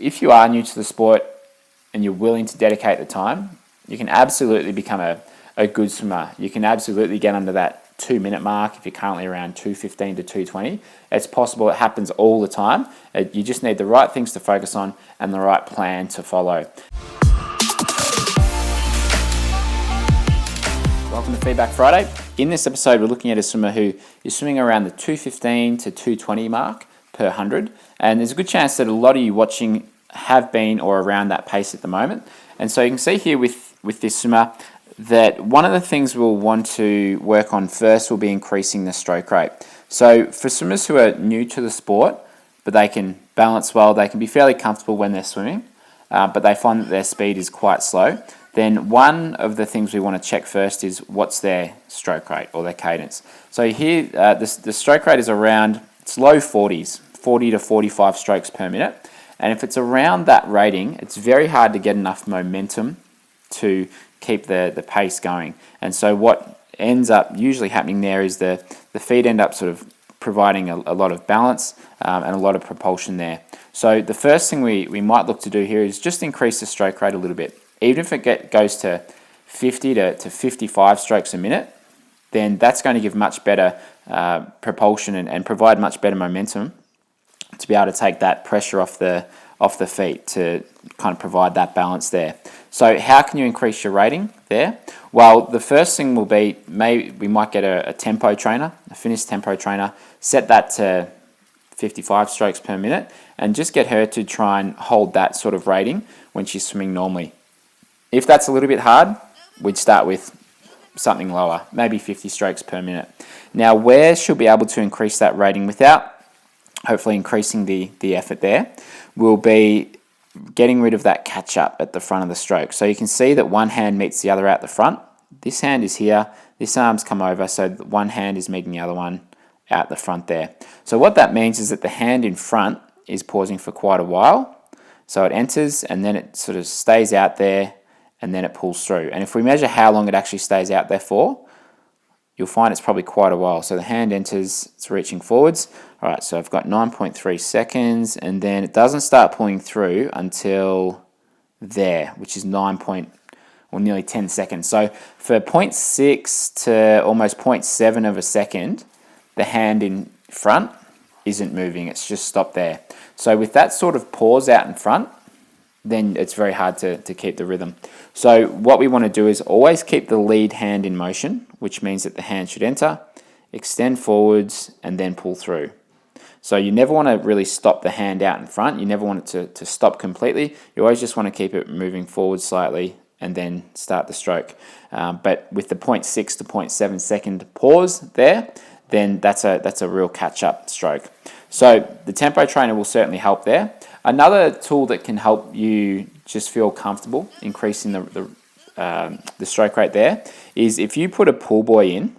if you are new to the sport and you're willing to dedicate the time, you can absolutely become a good swimmer. You can absolutely get under that 2-minute mark if you're currently around 2:15 to 2:20. It's possible. It happens all the time. You just need the right things to focus on and the right plan to follow. Welcome to Feedback Friday. In this episode, we're looking at a swimmer who is swimming around the 2:15 to 2:20 mark per 100. And there's a good chance that a lot of you watching have been or around that pace at the moment. And so you can see here with this swimmer that one of the things we'll want to work on first will be increasing the stroke rate. So for swimmers who are new to the sport, but they can balance well, they can be fairly comfortable when they're swimming, but they find that their speed is quite slow, then one of the things we want to check first is what's their stroke rate or their cadence. So here, the stroke rate is around, it's low 40s, 40 to 45 strokes per minute. And if it's around that rating, it's very hard to get enough momentum to keep the pace going. And so what ends up usually happening there is the feet end up sort of providing a lot of balance and a lot of propulsion there. So the first thing we might look to do here is just increase the stroke rate a little bit. Even if it goes to 50 to 55 strokes a minute, then that's going to give much better propulsion and provide much better momentum to be able to take that pressure off the feet to kind of provide that balance there. So how can you increase your rating there? Well, the first thing will be we might get a tempo trainer, a finished tempo trainer, set that to 55 strokes per minute, and just get her to try and hold that sort of rating when she's swimming normally. If that's a little bit hard, we'd start with something lower, maybe 50 strokes per minute. Now, where she'll be able to increase that rating without hopefully increasing the effort there will be getting rid of that catch up at the front of the stroke. So you can see that one hand meets the other out the front. This hand is here, this arm's come over, so one hand is meeting the other one out the front there. So what that means is that the hand in front is pausing for quite a while. So it enters and then it sort of stays out there and then it pulls through. And if we measure how long it actually stays out there for, you'll find it's probably quite a while. So the hand enters, it's reaching forwards. All right, so I've got 9.3 seconds, and then it doesn't start pulling through until there, which is nearly 10 seconds. So for 0.6 to almost 0.7 of a second, the hand in front isn't moving, it's just stopped there. So with that sort of pause out in front, then it's very hard to keep the rhythm. So what we want to do is always keep the lead hand in motion, which means that the hand should enter, extend forwards, and then pull through. So you never want to really stop the hand out in front. You never want it to stop completely. You always just want to keep it moving forward slightly and then start the stroke. But with the 0.6 to 0.7 second pause there, then that's a real catch-up stroke. So the tempo trainer will certainly help there. Another tool that can help you just feel comfortable increasing the stroke rate there is if you put a pull buoy in.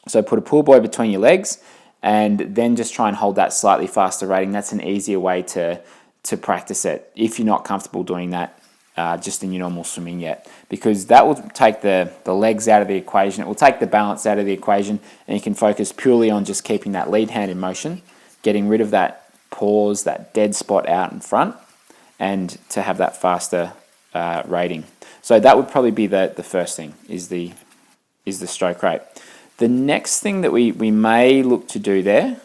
So put a pull buoy between your legs and then just try and hold that slightly faster rating. That's an easier way to practice it if you're not comfortable doing that just in your normal swimming yet, because that will take the legs out of the equation. It will take the balance out of the equation, and you can focus purely on just keeping that lead hand in motion, getting rid of that pause, that dead spot out in front, and to have that faster rating. So that would probably be the first thing is the stroke rate. The next thing that we may look to do there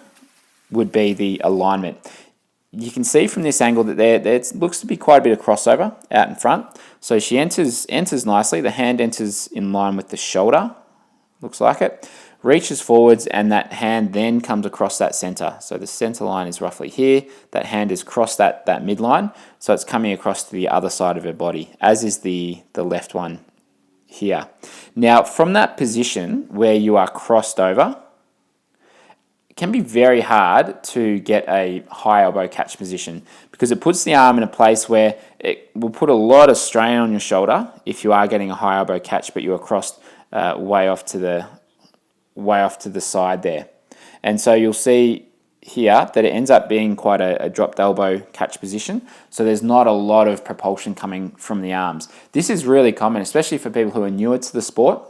would be the alignment. You can see from this angle that there looks to be quite a bit of crossover out in front. So she enters nicely. The hand enters in line with the shoulder, looks like it. Reaches forwards, and that hand then comes across that center. So the center line is roughly here. That hand has crossed that midline, so it's coming across to the other side of her body, as is the left one here. Now, from that position where you are crossed over, it can be very hard to get a high elbow catch position because it puts the arm in a place where it will put a lot of strain on your shoulder if you are getting a high elbow catch, but you are crossed way off to the side there. And so you'll see here that it ends up being quite a dropped elbow catch position, so there's not a lot of propulsion coming from the arms. This is really common, especially for people who are newer to the sport.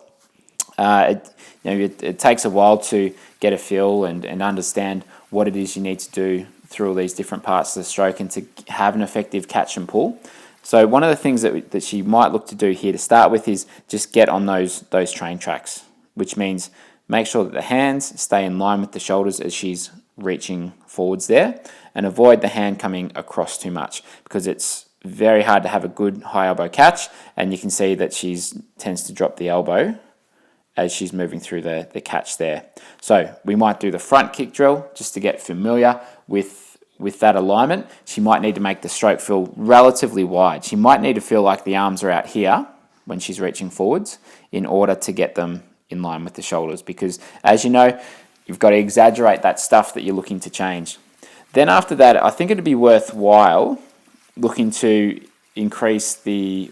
It takes a while to get a feel and understand what it is you need to do through all these different parts of the stroke and to have an effective catch and pull. So one of the things that she might look to do here to start with is just get on those train tracks, which means make sure that the hands stay in line with the shoulders as she's reaching forwards there, and avoid the hand coming across too much, because it's very hard to have a good high elbow catch, and you can see that she tends to drop the elbow as she's moving through the catch there. So we might do the front kick drill just to get familiar with that alignment. She might need to make the stroke feel relatively wide. She might need to feel like the arms are out here when she's reaching forwards in order to get them in line with the shoulders, because as you know, you've got to exaggerate that stuff that you're looking to change. Then after that, I think it'd be worthwhile looking to improve the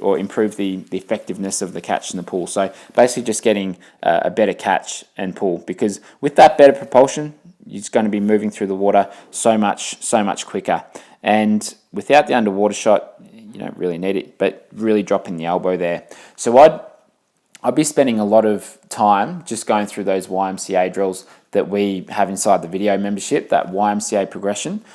effectiveness of the catch and the pull. So basically just getting a better catch and pull, because with that better propulsion, you're just going to be moving through the water so much quicker. And without the underwater shot, you don't really need it, but really dropping the elbow there. So I'd be spending a lot of time just going through those YMCA drills that we have inside the video membership, that YMCA progression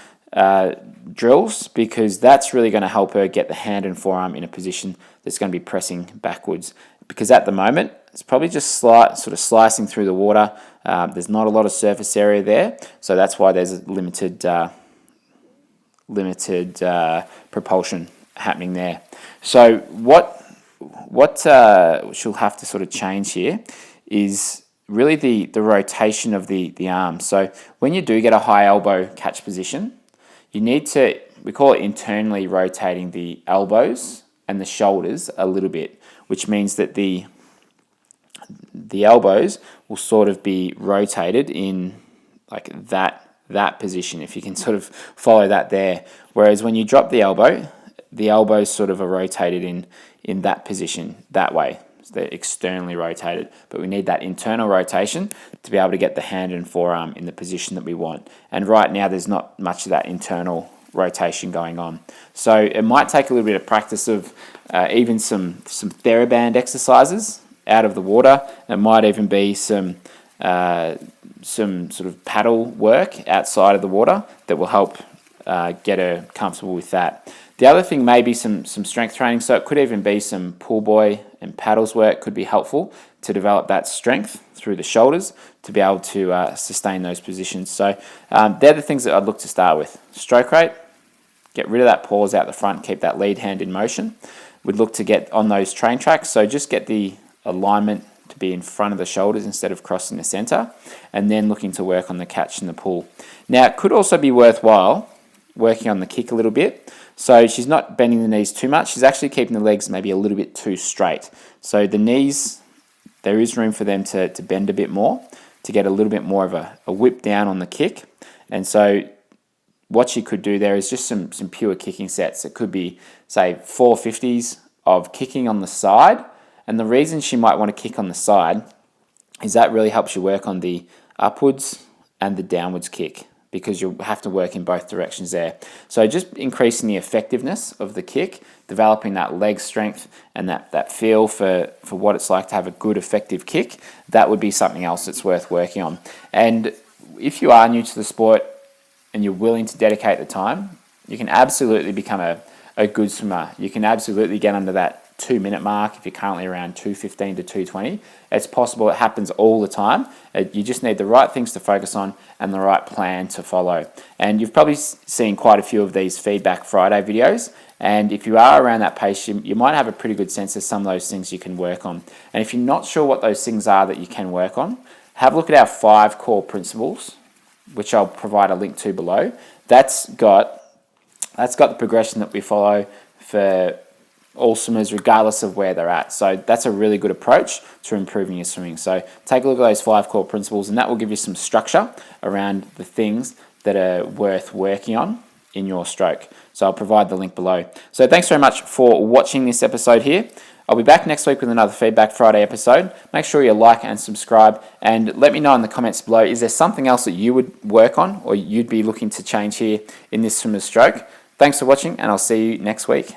drills, because that's really going to help her get the hand and forearm in a position that's going to be pressing backwards. Because at the moment, it's probably just sort of slicing through the water. There's not a lot of surface area there, so that's why there's a limited propulsion happening there. So what she'll have to sort of change here is really the rotation of the arm. So when you do get a high elbow catch position, you need to, we call it internally rotating the elbows and the shoulders a little bit, which means that the elbows will sort of be rotated in like that position, if you can sort of follow that there. Whereas when you drop the elbows sort of are rotated in that position that way. So they're externally rotated, but we need that internal rotation to be able to get the hand and forearm in the position that we want. And right now there's not much of that internal rotation going on. So it might take a little bit of practice of even some TheraBand exercises out of the water. It might even be some sort of paddle work outside of the water that will help get her comfortable with that. The other thing may be some strength training, so it could even be some pull buoy and paddles work could be helpful to develop that strength through the shoulders to be able to sustain those positions. So they're the things that I'd look to start with. Stroke rate, get rid of that pause out the front, keep that lead hand in motion. We'd look to get on those train tracks, so just get the alignment to be in front of the shoulders instead of crossing the center, and then looking to work on the catch and the pull. Now, it could also be worthwhile working on the kick a little bit. So she's not bending the knees too much. She's actually keeping the legs maybe a little bit too straight. So the knees, there is room for them to bend a bit more, to get a little bit more of a whip down on the kick. And so what she could do there is just some pure kicking sets. It could be, say, 450s of kicking on the side. And the reason she might want to kick on the side is that really helps you work on the upwards and the downwards kick, because you'll have to work in both directions there. So just increasing the effectiveness of the kick, developing that leg strength and that feel for what it's like to have a good effective kick, that would be something else that's worth working on. And if you are new to the sport and you're willing to dedicate the time, you can absolutely become a good swimmer. You can absolutely get under that 2-minute mark if you're currently around 2:15 to 2:20. It's possible. It happens all the time. You just need the right things to focus on and the right plan to follow. And you've probably seen quite a few of these Feedback Friday videos. And if you are around that pace, you might have a pretty good sense of some of those things you can work on. And if you're not sure what those things are that you can work on, have a look at our 5 core principles, which I'll provide a link to below. That's got the progression that we follow for all swimmers regardless of where they're at. So that's a really good approach to improving your swimming. So take a look at those 5 core principles, and that will give you some structure around the things that are worth working on in your stroke. So I'll provide the link below. So thanks very much for watching this episode here. I'll be back next week with another Feedback Friday episode. Make sure you like and subscribe, and let me know in the comments below, is there something else that you would work on or you'd be looking to change here in this swimmer's stroke? Thanks for watching, and I'll see you next week.